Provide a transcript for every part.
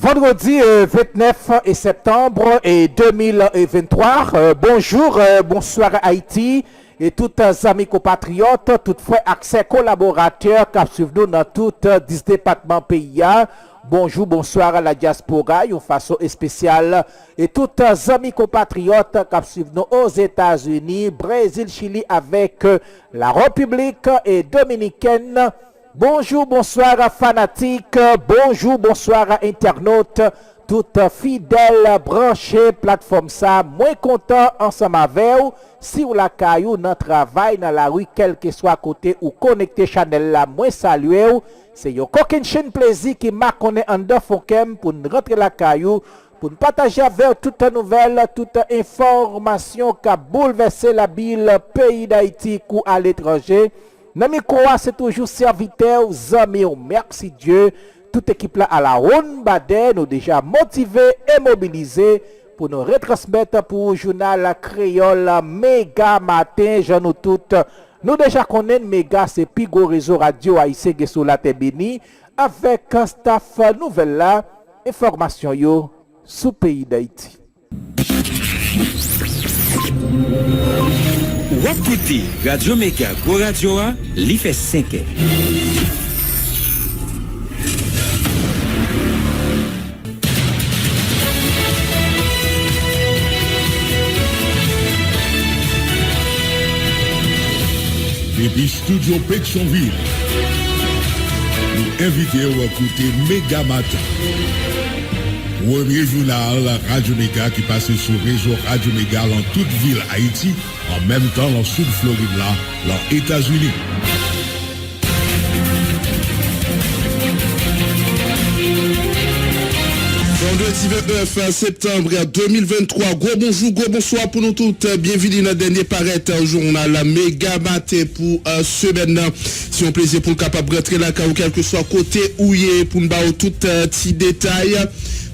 Vendredi 29 septembre 2023. Bonjour, bonsoir Haïti et tous amis compatriotes, toutefois accès collaborateurs qui suivent nous dans tout 10 départements pays. Bonjour, bonsoir à la diaspora, une façon spéciale et tous amis compatriotes qui suivent nous aux États-Unis, Brésil, Chili avec la République et Dominicaine. Bonjour, bonsoir fanatiques, bonjour, bonsoir internautes, toutes fidèles, branchées, plateforme ça, moins content ensemble avec vous. Si vous la caillou, dans travail, dans la rue, quel que soit côté ou connecté channel là, moins salué. C'est yo coquin chaîne plaisir qui m'a connaît en deux fonkem pour nous rentrer la caillou, pour nous partager avec toute nouvelle, toute information qui a bouleversé la ville, pays d'Haïti ou à l'étranger. Nami Koa, c'est toujours serviteur, amis, merci Dieu. Toute équipe là à la ronde badé, nous déjà motivés et mobilisés pour nous retransmettre pour le journal créole Méga Matin. Je nous toutes, nous déjà connaissons Méga, c'est Pigo réseau radio haïtien sur la Tébéni avec un staff nouvelle là, information yo sous pays d'Haïti. Wapkouti, Radio Méga, Go Radio A, li fait 5 ans. Depuis Studio Pétionville, nous invitons à écouter Méga Matin. Premier journal Radio Méga qui passe sur le réseau Radio Méga dans toute ville Haïti, en même temps dans le sud Floride là, dans les États-Unis. Vendredi 29 septembre 2023, gros bonjour, gros bonsoir pour nous toutes. Bienvenue dans le dernier paraître au journal Méga Matin pour semaine. Si on plaisir pour le capable de rentrer là, ou quel que soit côté où il est, pour nous avoir tout petit détail.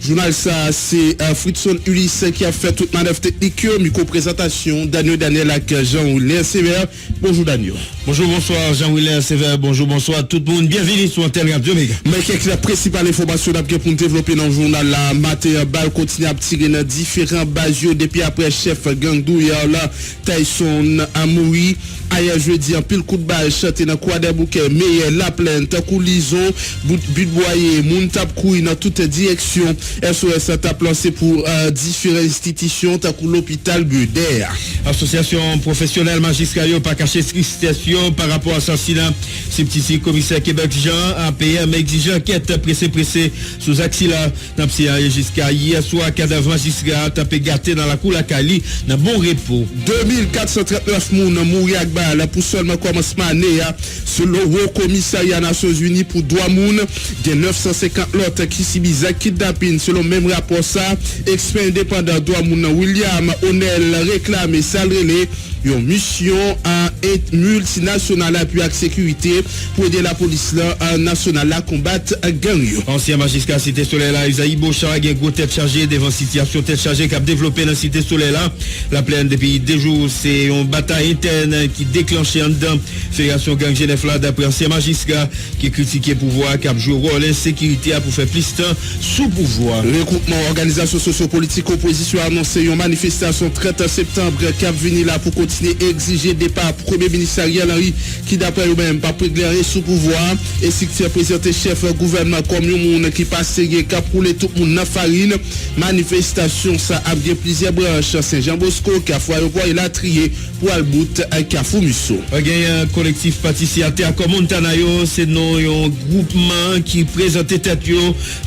Journal ça, c'est Fritson Ulysse qui a fait toute manœuvre technique, micro-présentation, Daniel avec Jean-William Sévère. Bonjour Daniel. Bonjour, bonsoir Jean-William Sévère, bonjour, bonsoir tout le monde. Bienvenue sur Antenne Radio Méga. Mais quelques la principale information d'après pour nous développer dans le journal là, matin, balle continue à tirer dans différents bases depuis après chef gang douillard là, Tyson Amouri. Hier jeudi, en pile coup de balle, chanté dans quoi des bouquets, mais la plaine, takou lison, but boyer, moun tap couille dans toutes directions. SOS a lancé pour différentes institutions, takou l'hôpital Buder. Association professionnelle magistrat pas caché tristesse par rapport à l'assassinat. C'est petit commissaire Québec Jean, APM exigeant enquête pressé sous axilla. N'a pas jusqu'à hier soir, cadavre magistrat tapé gâté dans la cour la Cali, dans bon repos. 2439 moun mouri ak balle pour seulement commencement année selon le commissariat Nations Unies pour droit moun, il y a 950 l'autre qui subissent kidnapping selon même rapport ça, expert indépendant droit moun William Onel réclame salrelé une mission en multinationale appui à sécurité pour aider la police nationale à combattre gang. Ancien magistrat Cité Soleil là, Isaïe Beauchamp a une grosse tête chargée devant situation tête chargée qui a développé dans Cité Soleil là. La plaine depuis des jours, c'est une bataille interne qui déclenchée en dedans. Fédération Gang Genève là d'après ancien magistrat qui critiquait pouvoir qui a joué rôle insécurité pour faire plus de temps sous pouvoir. Le regroupement organisation socio-politique opposition a annoncé une manifestation 30 septembre qui a venu là pour continuer à exiger départ premier ministre Ariel Henry qui d'après eux-mêmes pas préclaré sous pouvoir et si tu présenté chef gouvernement comme un monde qui passe qui a roulé tout le monde dans farine. Manifestation ça a bien plusieurs branches Saint-Jean Bosco Cafou Aéroport et la trier pour Albout Cafou Musso. Un collectif participateur comme Montana yo c'est non un groupement qui présentait tête yo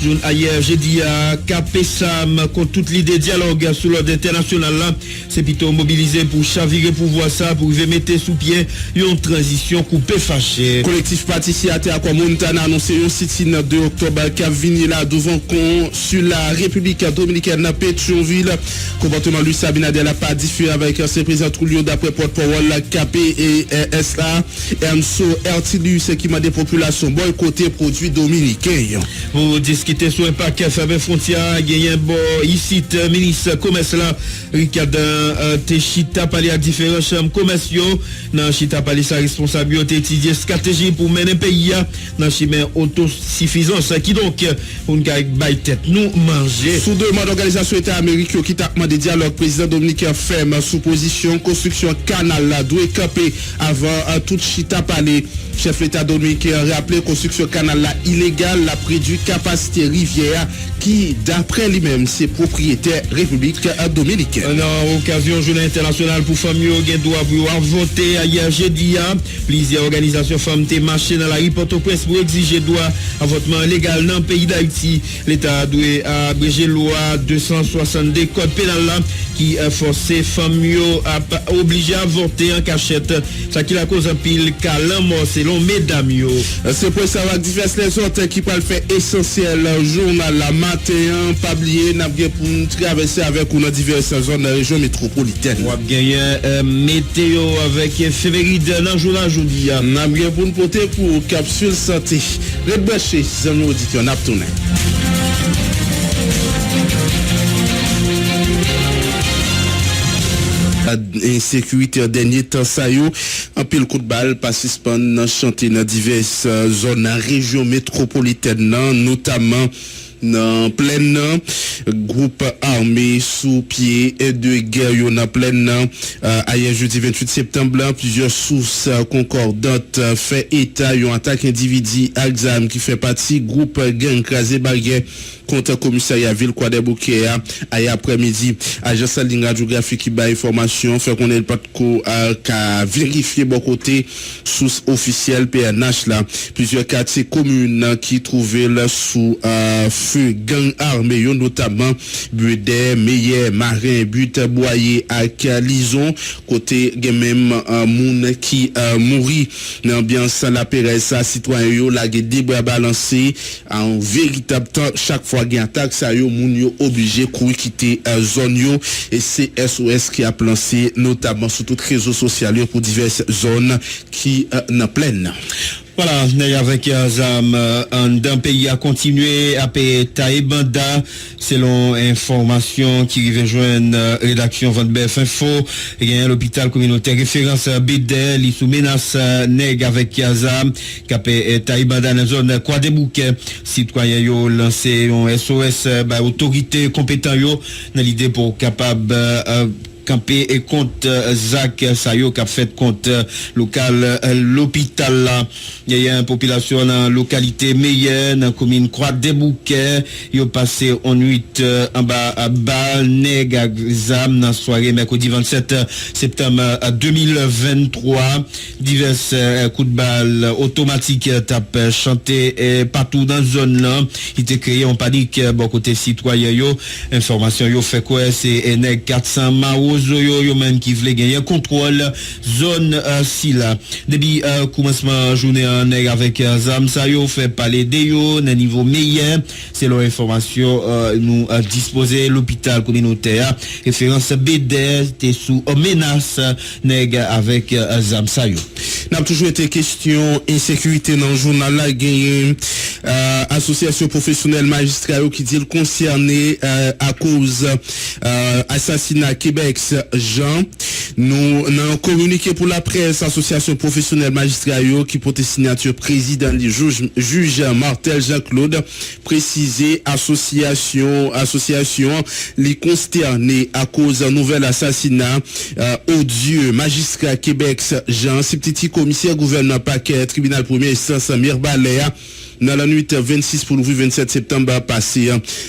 hier jeudi à Capesam contre toute l'idée dialogue sur l'ordre international là c'est plutôt mobilisé pour chavirer pouvoir ça pour mettre sous pied une transition coupée fâchée. Collectif participateur comme Montana annoncé un sit-in 2 octobre qui a venu là devant sur la République dominicaine à Pétionville. Comportement Louis Sabinadel a pas différé avec ses présidents Trulio d'après porte-parole la KP et SA Enso Ertilus qui m'a des populations boycotter produits dominicains. Pour discuter sur un paquet fermé frontière, il y a un bon ici ministre commerce là Ricard Techita parler à différents différents chambres commerciaux dans Chita Palais sa responsabilité étudier stratégie pour mener pays dans chemin autosuffisance qui donc pour nous bailler tête nous manger. Sous demande d'organisation État américain qui t'a demandé dialogue président Dominicain ferme sous position construction canal là doit camper avant toute Chita Palais. Chef l'État dominicain a rappelé construction canal là illégale la prédit capacité rivière qui d'après lui-même c'est propriétaire République dominicaine. En occasion journée internationale pour femmes qui doivent voter hier jeudi, plusieurs organisations femmes ont marché dans la rue Port-au-Prince pour exiger droit à votement légal dans le pays d'Haïti. L'État doit abréger loi 262 code pénal là qui force femmes obligées à voter en cachette. Ça qui la cause un pile calme selon mesdames yo. C'est pour ça avec diverses les autres qui peuvent faire essentiel journal la matin pas oublier n'a bien pour nous traverser avec dans diverses zones de la région métropolitaine. On va gagner météo avec février dans le journal aujourd'hui. N'a bien pour nous porter pour capsule santé. Rebêcher amis auditeurs n'a tourné. Insécurité dernier temps ça yo en pile coup de balle pas suspend chanter dans diverses zones région métropolitaine notamment dans plein groupe armé sous pied et de guerre dans plein hier jeudi 28 septembre plusieurs sources concordantes fait état yon attaque individu exam qui fait partie groupe gang crasé barrière contre commissariat ville Croix-des-Bouquets hier après-midi agence ligne radiographie qui bat information fait qu'on est pas qu'à vérifier bon côté source officielle PNH là plusieurs quartiers communes qui trouvaient là sous feu gang armé notamment Budet, Meyer, Marin, But, Boyer ak Lison côté même moun qui mourit dans ambiance la Pérez citoyen yo la des bras balancés en véritable temps chaque fois gen attaque ça yo moun yo obligé courir quitter zone yo et c'est SOS qui a lancé notamment sur toutes réseaux sociaux pour diverses zones qui n'en pleine. Voilà, avec Azam, un pays a continué à payer Taïbanda, selon information qui rejoint rédaction Van BF Info. Il y a l'hôpital communautaire référence Bédel, il sous menace nèg avec Azam, qui a payé Taïbanda dans la zone Croix-des-Bouquets. Citoyens yo lancé un SOS, autorité compétent yo, dans l'idée pour capable, campé et compte Zach Sayo qui a fait compte local l'hôpital là. Il y a une population dans localité Meyen, dans commune Croix-des-Bouquets. Ils ont passé en nuit en bas à Balneg à Zam dans soirée mercredi 27 septembre 2023. Divers coups de balle automatiques tapent chanté partout dans la zone là. Il était créé en panique bon côté citoyen yo. Information yo fait quoi c'est nèg 400 Mao yo même qui voulait gagner contrôle zone si là depuis commencement journée en avec Zam ça yo fait parler de yo dans niveau meilleur c'est leur information nous disposer l'hôpital communautaire référence BD t'es sous menace nèg avec Zam ça yo. N'a toujours été question insécurité dans le journal là gagné association professionnelle magistrat qui dit concerné à cause assassinat Québec Jean nous avons communiqué pour la presse association professionnelle magistrat qui porte signature président du juge Martel Jean-Claude précisé association les consternés à cause d'un nouvel assassinat odieux magistrat Québec Jean c'est petit commissaire gouverneur paquet tribunal première instance Mirbaléa dans la nuit 26 pour le 27 septembre passé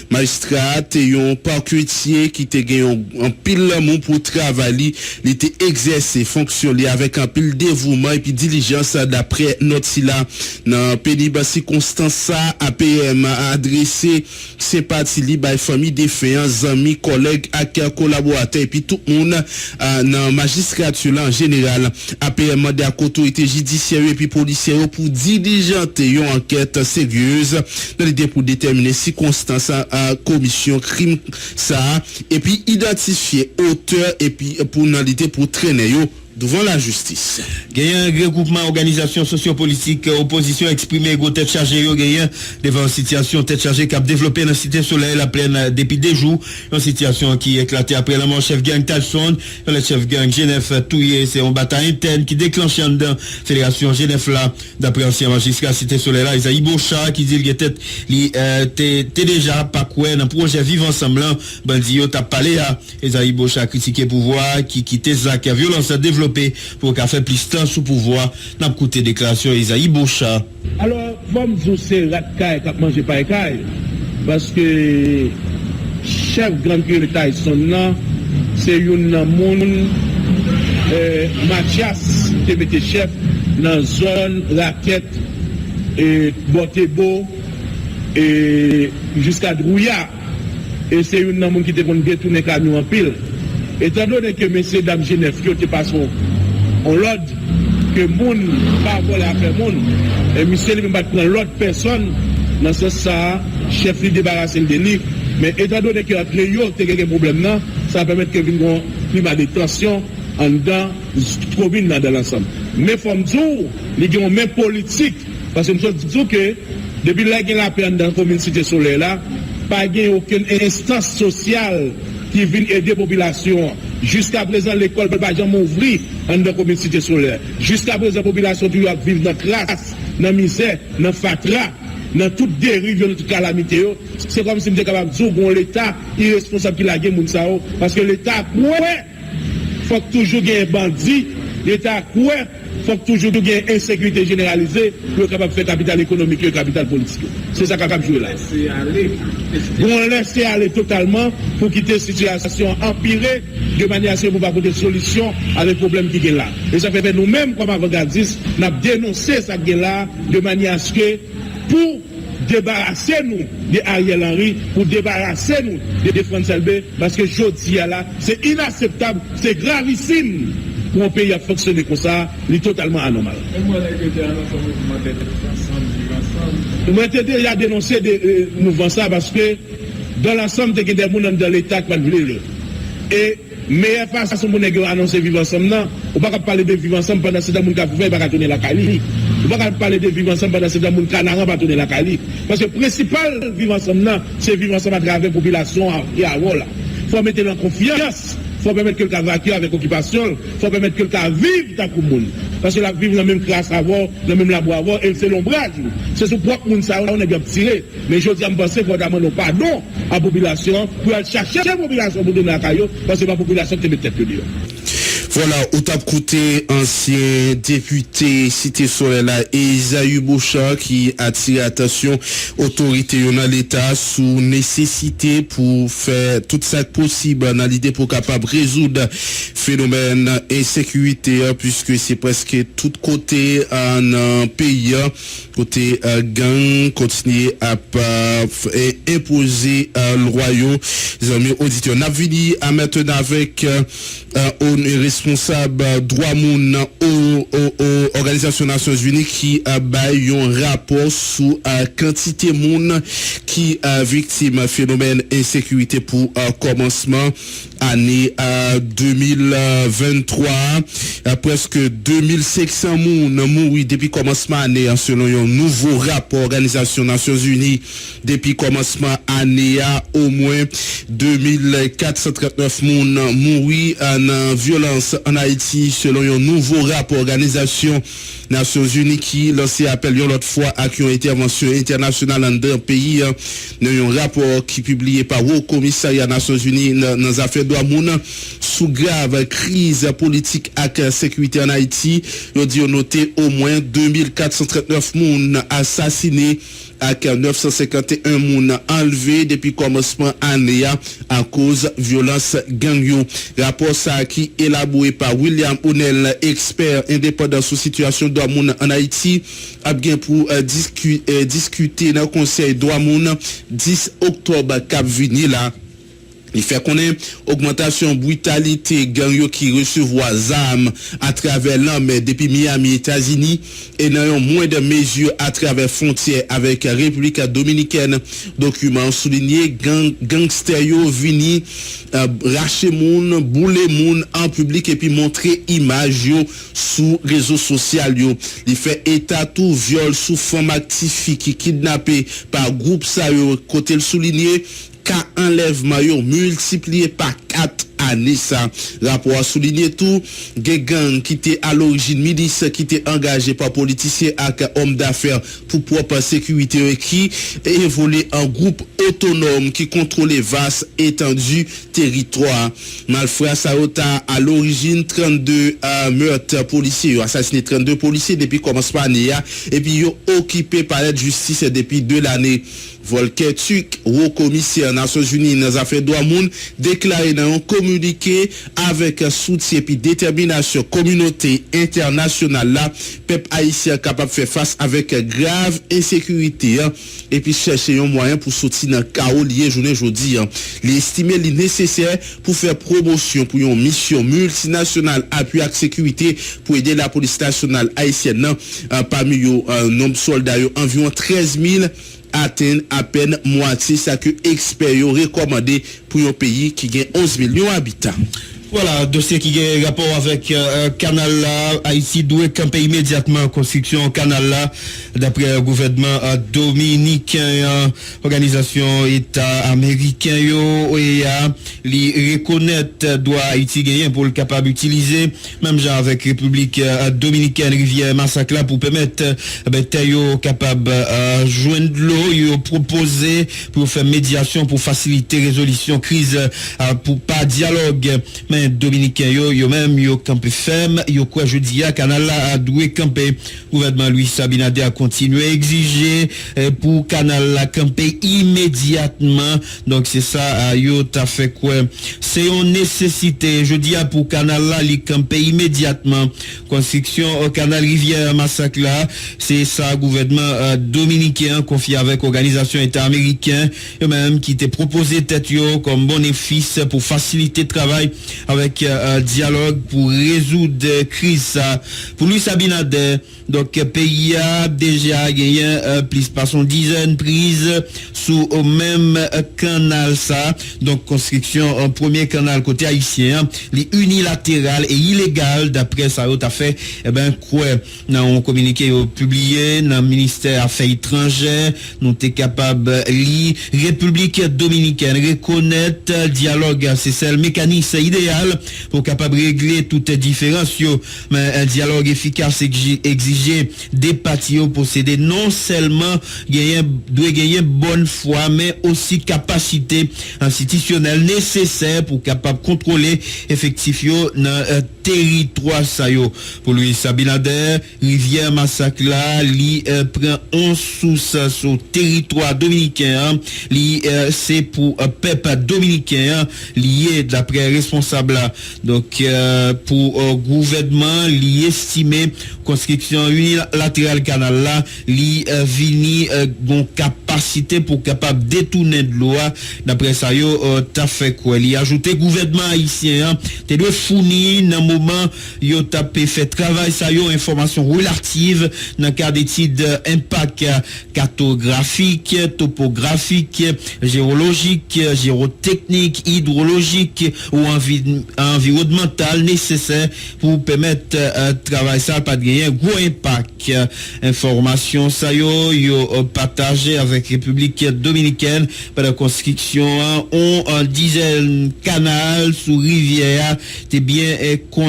magistrat et un parquetier qui était gagné en pile monde pour travailler il était exercé fonctionner avec un pile dévouement et puis diligence d'après notre sila dans pénible circonstance ça APM a adressé sympathie libre famille défaillants amis collègues ak collaborateurs et puis tout le monde dans magistrature en général APM des autorités judiciaires et puis policières pour diligenter une enquête sérieuse dans l'idée pour déterminer circonstances à commission crime ça et puis identifier auteur et puis pour dans l'idée pour traîner yo devant la justice. Gagnant un regroupement organisation sociopolitique opposition exprimé go tête chargée gagnant devant une situation tête chargée qui a développé dans la cité soleil la plaine depuis des jours, une situation qui éclaté après la mort chef gang Talson, le chef gang Genève Touye, c'est une bataille interne qui déclenche en dedans fédération Genève là d'après ancien magistrat cité soleil là Isaïe Bocha qui dit que t'es déjà pas quoi dans projet vivre ensemble bandi t'a parlé à Isaïe Bocha critiqué pouvoir qui quitte ça qui a violence à développer pour qu'à faire plus de temps sous pouvoir n'a coûté déclaration Isaïe Bocha. Alors comme vous c'est rat caille qui manger pas caille parce que chef grand l'État son nom c'est un monde Mathias qui était chef dans zone raquette et Botebo et jusqu'à Drouillard et c'est un monde qui était pour détourner camion en pile. Étant donné que messieurs dames Genève qui ont passé en l'ordre que moun pas voler après moun et monsieur ne va pas prendre l'autre personne dans ce ça chef lui débarrasser de lui mais étant donné que entre eux il y a quelques problèmes là ça permet que vienne un climat de tension en dedans commune dans l'ensemble mais faut me dire il y a une main politique parce que nous disons que depuis là il y a la paix dans la commune Cité Soleil là pas aucune instance sociale qui vient aider la population. Jusqu'à présent, l'école ne peut pas jamais ouvrir dans la commune Cité Solaire. Jusqu'à présent, la population doit vivre dans la classe, dans la misère, dans la fatra, dans toute dérive, dans toute calamité. C'est comme si nous étions capables de dire que l'État est irresponsable qui l'a gagné, parce que l'État, il faut toujours qu'il y ait un bandit. L'État, il faut toujours qu'il y ait une insécurité généralisée pour être capable de faire capital économique et capital politique. C'est ça qu'on a joué là. On laisse aller totalement pour quitter la situation empirée de manière à ce qu'on ne va pas de solution avec le problème qui est là. Et ça fait que nous-mêmes, comme avant-gardistes, nous avons dénoncé ça qui est là de manière à ce que pour débarrasser nous de Ariel Henry, pour débarrasser nous de François Selbé, parce que je dis là, c'est inacceptable, c'est gravissime. Pour un pays à fonctionner comme ça, c'est totalement anormal. Moi, j'ai déjà dénoncé des mouvements ça parce que dans l'ensemble, il y a des gens dans l'État qui veulent. Et meilleure façon pour nous annoncer vivre ensemble, on ne peut pas parler de vivre ensemble pendant que les gens qui ne pas tourner la Cali. On ne peut pas parler de vivre ensemble pendant que les gens qui ne pas tourner la Cali. Parce que le principal vivre ensemble, c'est vivre ensemble à travers la population et à Walla. Il faut mettre en confiance. Il faut permettre que quelqu'un vainque avec occupation, il faut permettre que quelqu'un vive dans le monde. Parce que la vivre dans la même classe avant, dans le même labo avant, et c'est l'ombrage. C'est ce propre monde, ça, on est bien tiré. Mais je dis à me penser qu'on demande pardon à la population pour aller chercher la population pour donner la caillou, parce que c'est la population qui met tête de Dieu. Voilà, au tap côté ancien député Cité Soleil là, Isaïe Bocha qui attire attention autorité dans l'État sous nécessité pour faire tout ça possible dans l'idée pour capable résoudre phénomène insécurité puisque c'est presque tout côté en pays côté gang continuer à imposer le royaume. Les amis auditeurs, n'a venu à maintenant avec un responsable droit moun aux Organisations Nations Unies qui a baillé un rapport sur quantité moun qui a victime phénomène insécurité pour commencement année 2023 presque 2500 moun mouri depuis commencement année selon un nouveau rapport Organisation Nations Unies depuis commencement année au moins 2439 moun mouri en violence en Haïti selon un nouveau rapport Organisation Nations Unies qui lancé appel l'autre fois à une intervention internationale dans un pays un rapport qui publié par le commissariat Nations Unies dans les affaires droits moun sous grave crise politique et sécurité en Haïti. Ils ont noté au moins 2439 moun assassinés avec 951 moun enlevés depuis commencement année à cause violence gang yo. Rapport ça qui élaboré par William O'Neill, expert indépendant sur situation droit moun en Haïti, a bien pour discuter dans le conseil droit moun 10 octobre cap vini là. Il fait qu'on ait augmentation brutalité gang yo qui recevoir armes à travers l'homme depuis Miami, États-Unis et n'ayant moins de mesures à travers frontières avec la République dominicaine. Document souligné gangster yo vini racher moun, bouler moun en public et puis montrer image yo sous réseaux sociaux yo. Il fait état tout viol sous femme active qui kidnappé par groupe ça yo côté le souligné cas enlèvement yo multiplié par 4 années ça. Rapport a souligné tout gang qui était à l'origine milice qui était engagé par politiciens et hommes d'affaires pour propre sécurité qui évolué en groupe autonome qui contrôlait vaste étendue territoire. Malfrats ça à l'origine 32 meurtres policiers, assassiné 32 policiers depuis commencement année et puis yo occupé par la justice depuis 2 l'année. Volker Turk, haut commissaire Nations Unies dans les affaires droits moun, déclaré dans un communiqué avec soutien et détermination communauté internationale là, peuple haïtien capable de faire face avec grave insécurité et puis chercher un moyen pour sortir dans le chaos lié journée aujourd'hui. Il estime li nécessaire pour faire promotion pour une mission multinationale appui à sécurité pour aider la police nationale haïtienne parmi eux nombre de soldats environ 13 000 atteint à peine moitié ça que experts recommandé pour un pays qui gagne 11 millions d'habitants. Voilà, dossier qui a rapport avec canal là, Haïti doit camper immédiatement construction canal là, d'après le gouvernement dominicain, organisation État américain yo, et li reconnaître droit Haïti gagner pour le capable utiliser, même genre avec République dominicaine rivière massacre là pour permettre yo capable joindre l'eau, yo proposer pour faire médiation pour faciliter résolution crise pour pas dialogue. Dominicain yo même yo campé ferme yo quoi je dis à canal là a doué camper gouvernement Louis Sabinader a continué à exiger pour canal là camper immédiatement donc c'est ça yo t'a fait quoi c'est une nécessité je dis à pour canal là li camper immédiatement construction au canal rivière massacre là c'est ça gouvernement dominicain confié avec organisation État américain yo même qui t'a proposé tête yo comme bénéfice pour faciliter le travail avec dialogue pour résoudre crise pour Louis Sabinader donc pays a déjà gagné plus par son dizaine prises sous au même canal ça donc construction un premier canal côté haïtien les unilatéral et illégal d'après ça a fait quoi on communiqué publié dans le ministère affaires étrangères nous t'es capable République dominicaine reconnaître dialogue c'est celle mécanisme idéal pour capable régler toutes les différences mais un dialogue efficace exiger des parties posséder non seulement doit gagner bonne foi mais aussi capacité institutionnelle nécessaire pour capable contrôler effectif dans territoire ça yo pour lui Sabinader rivière massacre là li prend 11 sources sur territoire dominicain li c'est pour peuple dominicain lié d'après responsable donc pour gouvernement li estimé construction unilatérale canal là li vini bon capacité pour capable détourner de loi d'après ça yo t'a fait quoi li ajouté gouvernement haïtien te doit fournir dans moment yo t'a fait travail ça yo information relative dans cas d'étude impact cartographique topographique géologique gérotechnique hydrologique ou environnemental nécessaire pour permettre travail ça pas de gagner gros impact information ça yo partagé avec République dominicaine par la construction on dizaine canal sous rivière t'es bien qu'on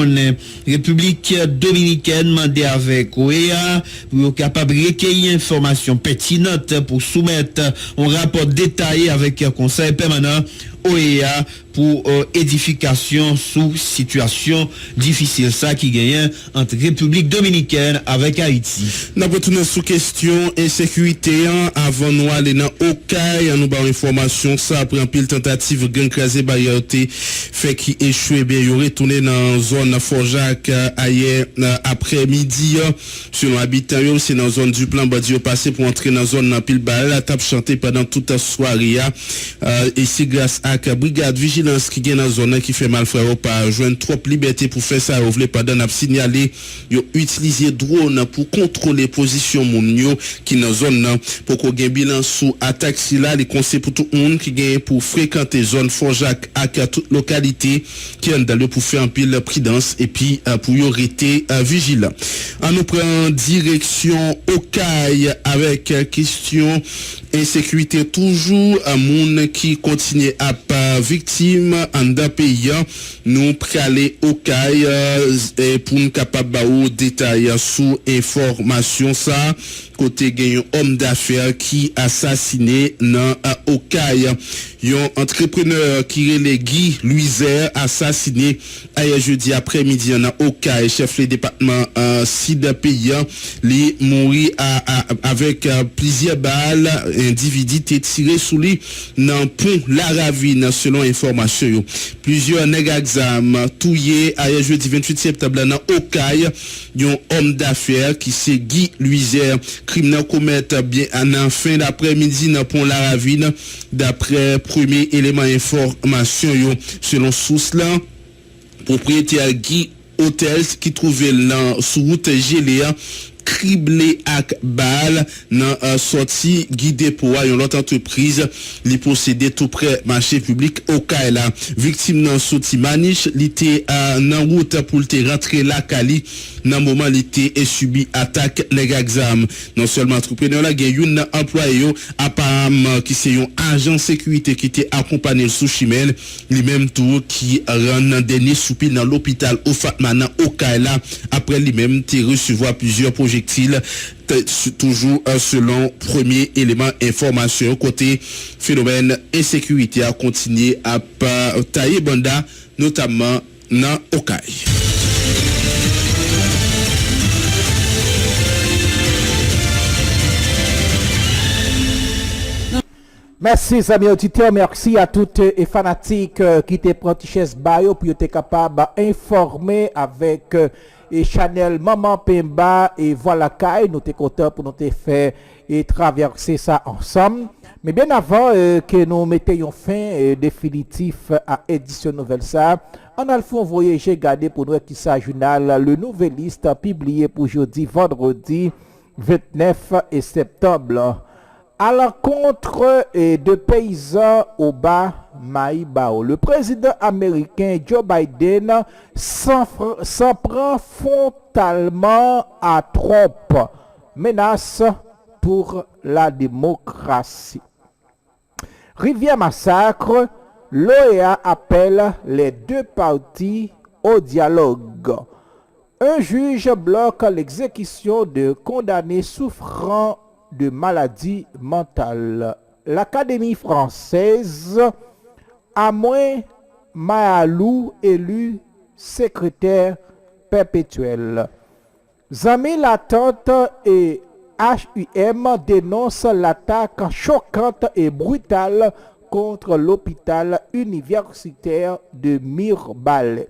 République dominicaine mandé avec OEA pour capable recueillir information pertinente pour soumettre un rapport détaillé avec un conseil permanent OEA pour édification sous situation difficile ça qui gagne entre République dominicaine avec Haïti. Nous retournons sous question insécurité avant nous aller dans Okaï nous avons information ça après un pile tentative gang crasé barrière fait qui échoué bien y retourné dans zone Fort-Jacques hier après-midi selon habitants c'est dans zone du plan badi passé pour entrer dans zone pile balle la tape chanté pendant toute la soirée ici grâce avec brigade vigilance qui est dans la zone qui fait mal frère pas joindre trop liberté pour faire ça ou pendant n'a signalé yo utiliser drone pour contrôler position moun yo qui dans zone pour qu'on gain bilan sous attaque si là les conseils pour tout le monde qui gagne pour fréquenter zone Fort-Jacques à toute localité qui est dans le pour faire un pile prudence et puis pour y rester vigilant. On nous prend direction au CAI avec question insécurité toujours un monde qui continue à pas victime en d'un pays nous préaler au CAI pour nous capable baou détail sous information ça côté gagnant homme d'affaires qui assassiné dans Okaï. Un entrepreneur qui est Guy Louiser assassiné hier jeudi après-midi dans Okaï. Chef du département sud pays, lui mourit avec plusieurs balles. Individu été tiré sous lui dans pont La Ravine selon information. Plusieurs nègres exam touillé hier jeudi 28 septembre dans Okaï. Un homme d'affaires qui c'est Guy Louiser criminel commettre bien en fin d'après-midi dans pont La Ravine d'après premier élément information selon source là propriétaire Guy Hotels qui trouvait là sous route Géléa criblé avec balle dans sortie guidée pour une autre entreprise li possédé tout près marché public au Kaila victime dans sortie maniche li était en route pour te rentrer la Cali dans moment li était subi attaque les exam non seulement entrepreneur là gagne un employé apparemment qui c'est un agent sécurité qui était accompagné sous chimel lui même tout qui rend dernier soupir dans l'hôpital au Fatmana au Kaila après lui même te recevoir plusieurs projectiles toujours selon premier élément information côté phénomène insécurité a continué à tailler banda notamment dans Okaï. Merci, amis auditeurs. Merci à toutes les fanatiques qui étaient pratichés bio pour être capables d'informer avec et Chanel Maman Pemba et voilà Kai. Nous sommes contents pour nous faire et traverser ça ensemble. Mais bien avant que nous mettions fin définitif à édition nouvelle ça, on a le fond voyager garder pour nous qui ça journal le nouvel liste publié pour jeudi vendredi 29 septembre. À l'encontre de paysans au bas Maïbao, le président américain Joe Biden s'en prend frontalement à Trump, menace pour la démocratie. Rivière Massacre, l'OEA appelle les deux parties au dialogue. Un juge bloque l'exécution de condamnés souffrant de maladies mentales. L'Académie française a moins Mahalou élu secrétaire perpétuel. Zami Latente et HUM dénoncent l'attaque choquante et brutale contre l'hôpital universitaire de Mirebalais.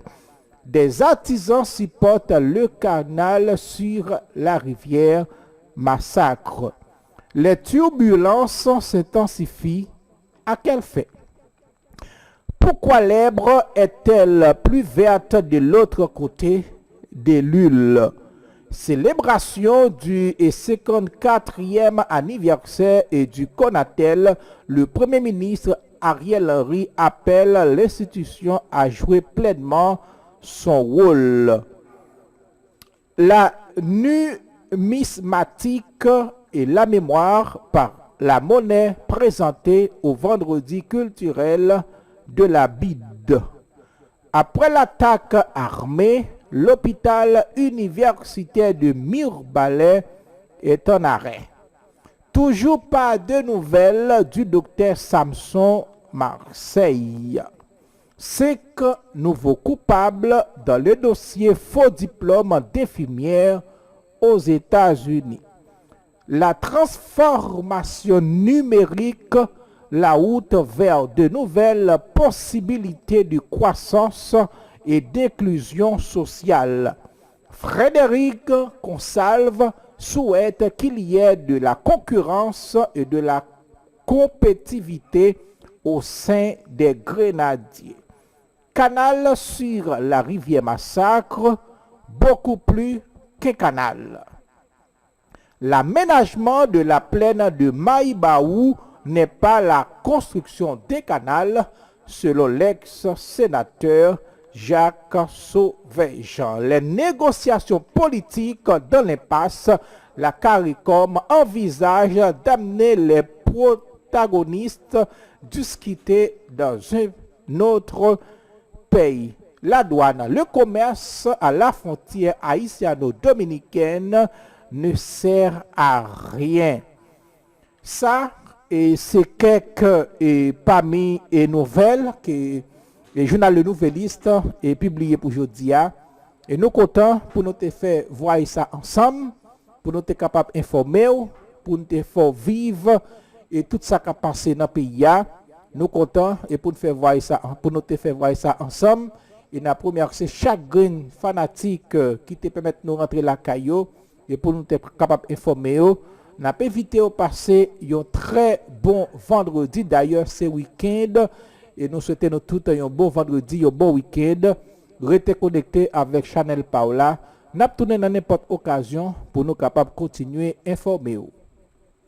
Des artisans supportent le canal sur la rivière Massacre. Les turbulences s'intensifient. À quel fait? Pourquoi l'Èbre est-elle plus verte de l'autre côté de l'Ule? Célébration du 54e anniversaire et du Conatel, le Premier ministre Ariel Henry appelle l'institution à jouer pleinement son rôle. La numismatique et la mémoire par la monnaie présentée au vendredi culturel de la BID. Après l'attaque armée, l'hôpital universitaire de Mirebalais est en arrêt. Toujours pas de nouvelles du docteur Samson Marseille. 5 nouveaux coupables dans le dossier faux diplôme d'infirmière aux États-Unis. La transformation numérique, la route vers de nouvelles possibilités de croissance et d'inclusion sociale. Frédéric Consalve souhaite qu'il y ait de la concurrence et de la compétitivité au sein des grenadiers. Canal sur la rivière Massacre, beaucoup plus qu'un canal. L'aménagement de la plaine de Maïbaou n'est pas la construction des canals, selon l'ex-sénateur Jacques Sauvé-Jean. Les négociations politiques dans l'impasse, la CARICOM envisage d'amener les protagonistes discuter dans un autre pays. La douane, le commerce à la frontière haïtiano-dominicaine ne sert à rien. Ça, et c'est quelques parmi les nouvelles que le journal Le Nouvelliste est publié pour aujourd'hui. Et nous comptons pour nous faire voir ça ensemble, pour nous être capables d'informer, pour nous faire vivre et tout ça qui a passé dans le pays. Nous comptons et pour nous faire voir ça, ensemble. Et la première, c'est chaque grain fanatique qui te permet de nous rentrer la caillou et pour nous être capables d'informer. N'a pas évité de passer un très bon vendredi. D'ailleurs, c'est week-end. Et nous souhaitons tous un bon vendredi, un bon week-end. Restez connectés avec Chanel Paola. N'a pas tourné dans n'importe occasion pour nous capables de continuer à informer.